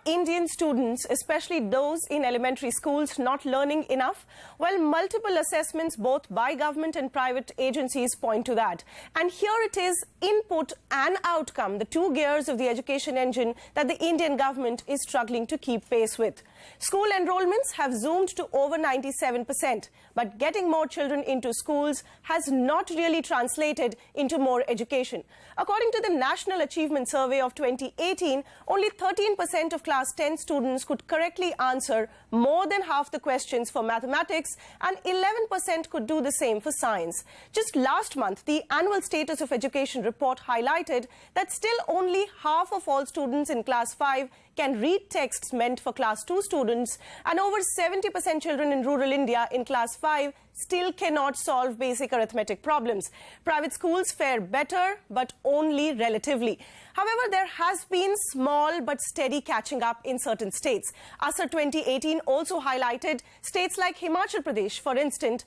Indian students, especially those in elementary schools, not learning enough? Well, multiple assessments both by government and private agencies point to that. And here it is, input and outcome, the two gears of the education engine that the Indian government is struggling to keep pace with. School enrollments have zoomed to over 97%, but getting more children into schools has not really translated into more education. According to the National Achievement Survey of 2018, only 13% of class 10 students could correctly answer more than half the questions for mathematics, and 11% could do the same for science. Just last month, the annual Status of Education report highlighted that still only half of all students in class 5 can read texts meant for class 2 students, and over 70% children in rural India in class 5 still cannot solve basic arithmetic problems. Private schools fare better, but only relatively. However, there has been small but steady catching up in certain states. ASER 2018 also highlighted states like Himachal Pradesh, for instance,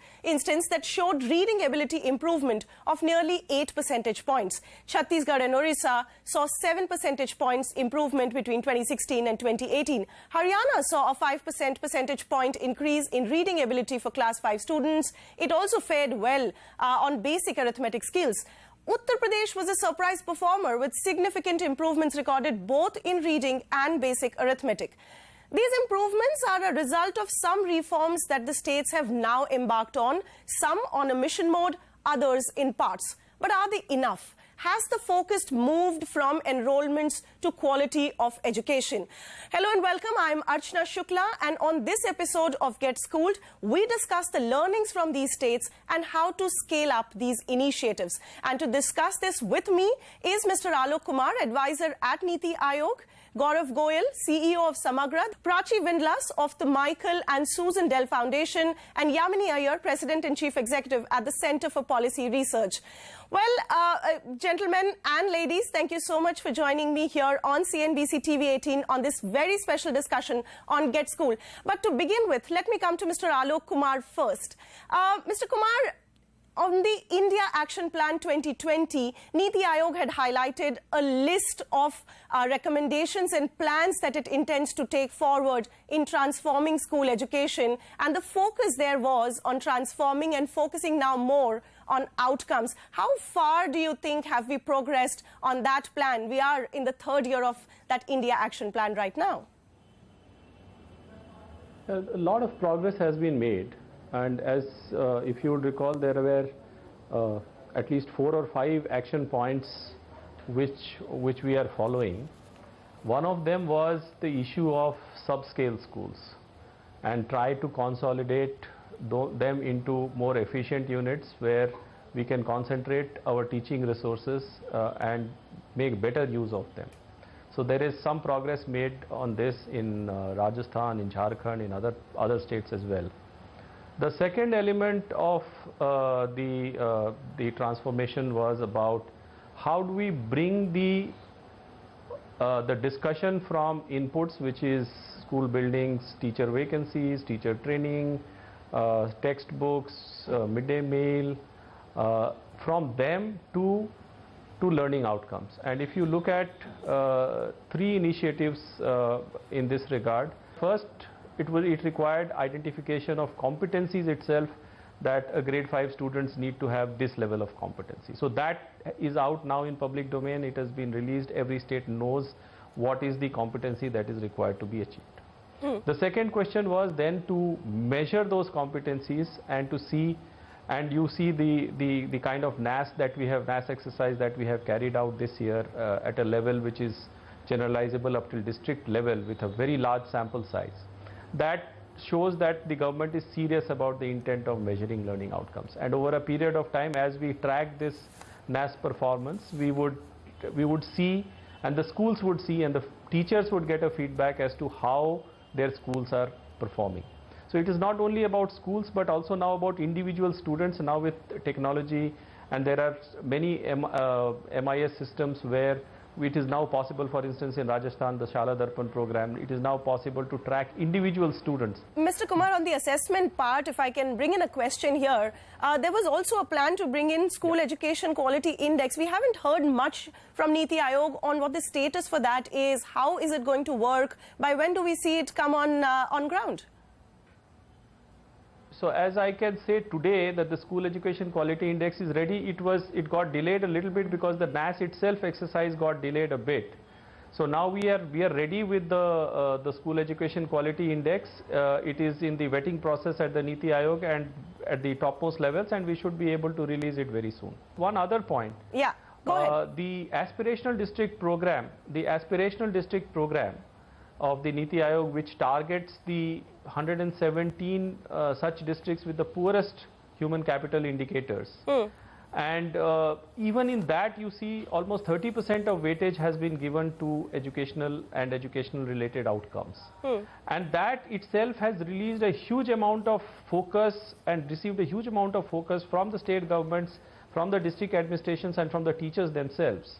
that showed reading ability improvement of nearly 8 percentage points. Chhattisgarh and Orissa saw 7 percentage points improvement between 2016 and 2018. Haryana saw a 5 percentage point increase in reading ability for class 5 students. It also fared well on basic arithmetic skills. Uttar Pradesh was a surprise performer with significant improvements recorded both in reading and basic arithmetic. These improvements are a result of some reforms that the states have now embarked on, some on a mission mode, others in parts. But are they enough? Has the focus moved from enrollments to quality of education? Hello and welcome. I'm Archana Shukla, and on this episode of Get Schooled, we discuss the learnings from these states and how to scale up these initiatives. And to discuss this with me is Mr. Alok Kumar, advisor at Niti Aayog, Gaurav Goyal, CEO of Samagra, Prachi Vindlas of the Michael and Susan Dell Foundation, and Yamini Aiyar, President and Chief Executive at the Center for Policy Research. Well, gentlemen and ladies, thank you so much for joining me here on CNBC TV 18 on this very special discussion on Get School. But to begin with, let me come to Mr. Alok Kumar first. Mr. Kumar, on the India Action Plan 2020, Niti Aayog had highlighted a list of recommendations and plans that it intends to take forward in transforming school education, and the focus there was on transforming and focusing now more on outcomes. How far do you think have we progressed on that plan? We are in the third year of that India Action Plan right now. A lot of progress has been made. And as if you would recall, there were at least 4 or 5 action points which we are following. One of them was the issue of subscale schools and try to consolidate them into more efficient units where we can concentrate our teaching resources and make better use of them. So there is some progress made on this in Rajasthan, in Jharkhand, in other states as well. The second element of the transformation was about how do we bring the discussion from inputs, which is school buildings, teacher vacancies, teacher training, textbooks, midday meal, from them to learning outcomes. And if you look at 3 initiatives in this regard, first, it required identification of competencies itself, that a grade 5 students need to have this level of competency. So that is out now in public domain. It has been released. Every state knows what is the competency that is required to be achieved. The second question was then to measure those competencies and to see, and you see the kind of NAS exercise that we have carried out this year at a level which is generalizable up till district level with a very large sample size. That shows that the government is serious about the intent of measuring learning outcomes. And over a period of time, as we track this NAS performance, we would see, and the schools would see, and the teachers would get a feedback as to how their schools are performing. So it is not only about schools, but also now about individual students now with technology, and there are many MIS systems where It is now possible, for instance, in Rajasthan, the Shala Darpan program, it is now possible to track individual students. Mr. Kumar, on the assessment part, if I can bring in a question here, there was also a plan to bring in School Education Quality Index. We haven't heard much from Niti Aayog on what the status for that is. How is it going to work? By when do we see it come on ground? So as I can say today that the School Education Quality Index is ready, it got delayed a little bit because the NAS itself exercise got delayed a bit. So now we are ready with the School Education Quality Index. It is in the vetting process at the Niti Aayog and at the topmost levels, and we should be able to release it very soon. One other point. Yeah, go ahead. The aspirational district program, of the Niti Aayog, which targets the 117 such districts with the poorest human capital indicators. And even in that, you see almost 30% of weightage has been given to educational and educational related outcomes. And that itself has released a huge amount of focus and received a huge amount of focus from the state governments, from the district administrations and from the teachers themselves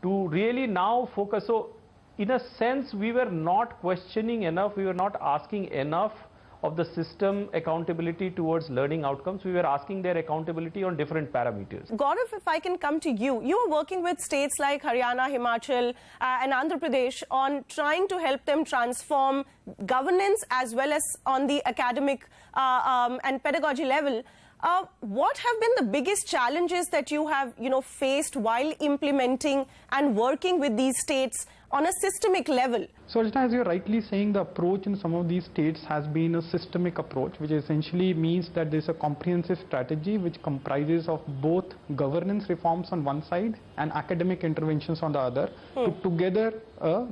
to really now focus. So in a sense, we were not questioning enough, we were not asking enough of the system accountability towards learning outcomes. We were asking their accountability on different parameters. Gaurav, if I can come to you, you are working with states like Haryana, Himachal and Andhra Pradesh on trying to help them transform governance as well as on the academic and pedagogy level. What have been the biggest challenges that you have, faced while implementing and working with these states on a systemic level? So, as you're rightly saying, the approach in some of these states has been a systemic approach, which essentially means that there's a comprehensive strategy which comprises of both governance reforms on one side and academic interventions on the other to together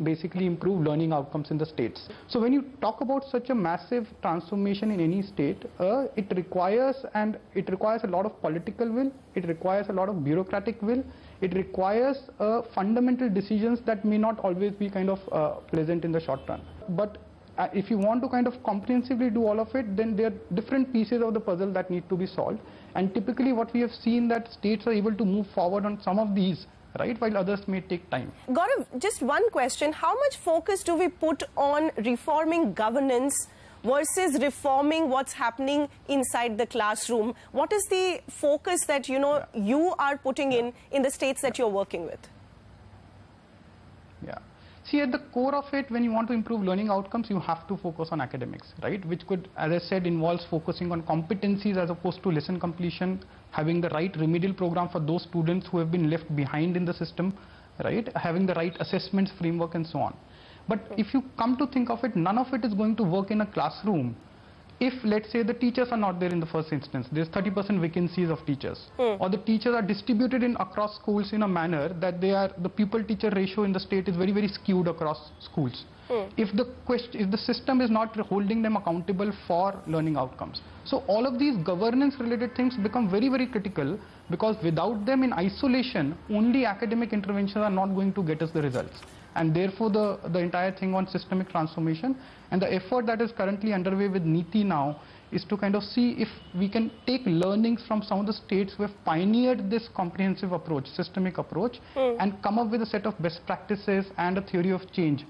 basically improve learning outcomes in the states. So when you talk about such a massive transformation in any state, it requires a lot of political will, it requires a lot of bureaucratic will, it requires fundamental decisions that may not always be kind of pleasant in the short run. But if you want to kind of comprehensively do all of it, then there are different pieces of the puzzle that need to be solved. And typically what we have seen that states are able to move forward on some of these, right, while others may take time. Gaurav, just one question. How much focus do we put on reforming governance versus reforming what's happening inside the classroom? What is the focus that, you are putting in the states that you're working with? Yeah. See, at the core of it, when you want to improve learning outcomes, you have to focus on academics, right? Which could, as I said, involves focusing on competencies as opposed to lesson completion, having the right remedial program for those students who have been left behind in the system, right? Having the right assessments framework and so on. But if you come to think of it, none of it is going to work in a classroom if, let's say, the teachers are not there in the first instance. There's 30% vacancies of teachers, or the teachers are distributed across schools in a manner that the pupil-teacher ratio in the state is very, very skewed across schools. If the system is not holding them accountable for learning outcomes. So all of these governance-related things become very, very critical, because without them in isolation, only academic interventions are not going to get us the results. And therefore the entire thing on systemic transformation and the effort that is currently underway with NITI now is to kind of see if we can take learnings from some of the states who have pioneered this comprehensive approach, systemic approach, and come up with a set of best practices and a theory of change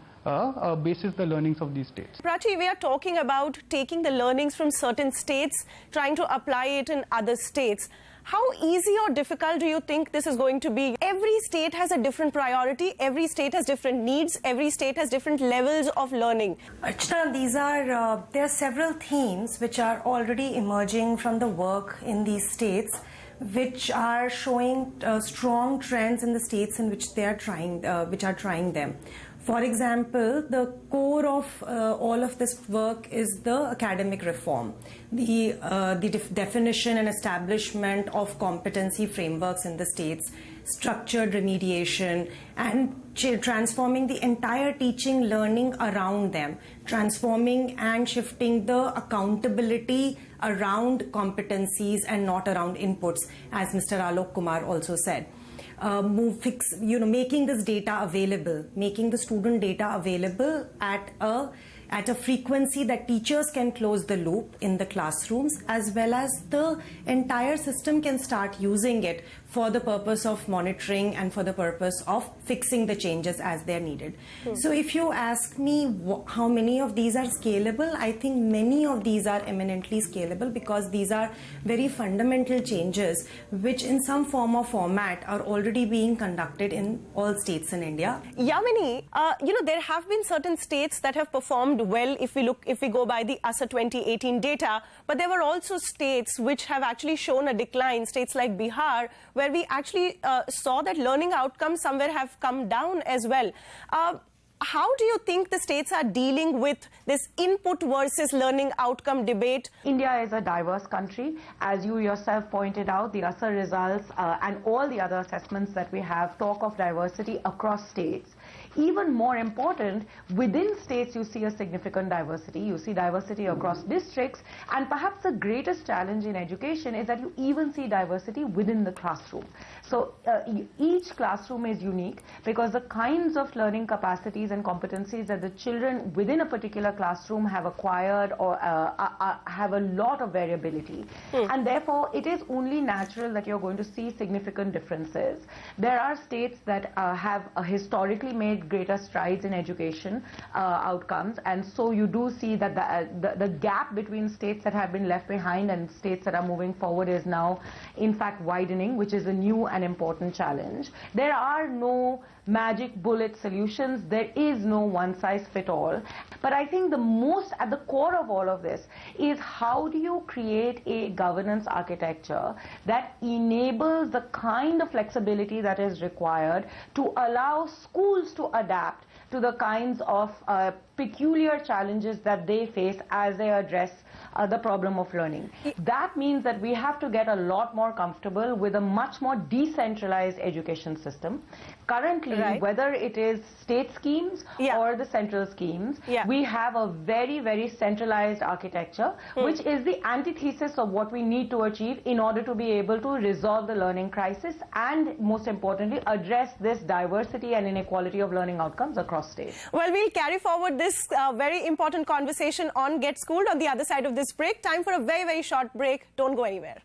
basis the learnings of these states. Prachi, we are talking about taking the learnings from certain states, trying to apply it in other states. How easy or difficult do you think this is going to be? Every state has a different priority, every state has different needs, every state has different levels of learning. Archana, there are several themes which are already emerging from the work in these states, which are showing strong trends in the states in which they are trying, them. For example, the core of all of this work is the academic reform, the definition and establishment of competency frameworks in the states, structured remediation, and transforming the entire teaching learning around them, transforming and shifting the accountability around competencies and not around inputs, as Mr. Alok Kumar also said. Making this data available, making the student data available at a frequency that teachers can close the loop in the classrooms, as well as the entire system can start using it for the purpose of monitoring and for the purpose of fixing the changes as they're needed. So if you ask me how many of these are scalable, I think many of these are eminently scalable, because these are very fundamental changes which in some form or format are already being conducted in all states in India. Yamini, there have been certain states that have performed well if we go by the ASA 2018 data, but there were also states which have actually shown a decline, states like Bihar, where we actually saw that learning outcomes somewhere have come down as well. How do you think the states are dealing with this input versus learning outcome debate? India is a diverse country. As you yourself pointed out, the ASA results and all the other assessments that we have talk of diversity across states. Even more important, within states you see a significant diversity. You see diversity across districts, and perhaps the greatest challenge in education is that you even see diversity within the classroom. So each classroom is unique, because the kinds of learning capacities and competencies that the children within a particular classroom have acquired or have a lot of variability. And therefore it is only natural that you're going to see significant differences. There are states that have historically made greater strides in education outcomes, and so you do see that the gap between states that have been left behind and states that are moving forward is now in fact widening, which is a new and important challenge. There are no magic bullet solutions. There is no one-size-fits-all. But I think the most at the core of all of this is, how do you create a governance architecture that enables the kind of flexibility that is required to allow schools to adapt to the kinds of peculiar challenges that they face as they address the problem of learning. That means that we have to get a lot more comfortable with a much more decentralized education system. Currently, whether it is state schemes or the central schemes, we have a very, very centralized architecture, which is the antithesis of what we need to achieve in order to be able to resolve the learning crisis and, most importantly, address this diversity and inequality of learning outcomes across states. Well, we'll carry forward this very important conversation on Get Schooled on the other side of this break. Time for a very, very short break. Don't go anywhere.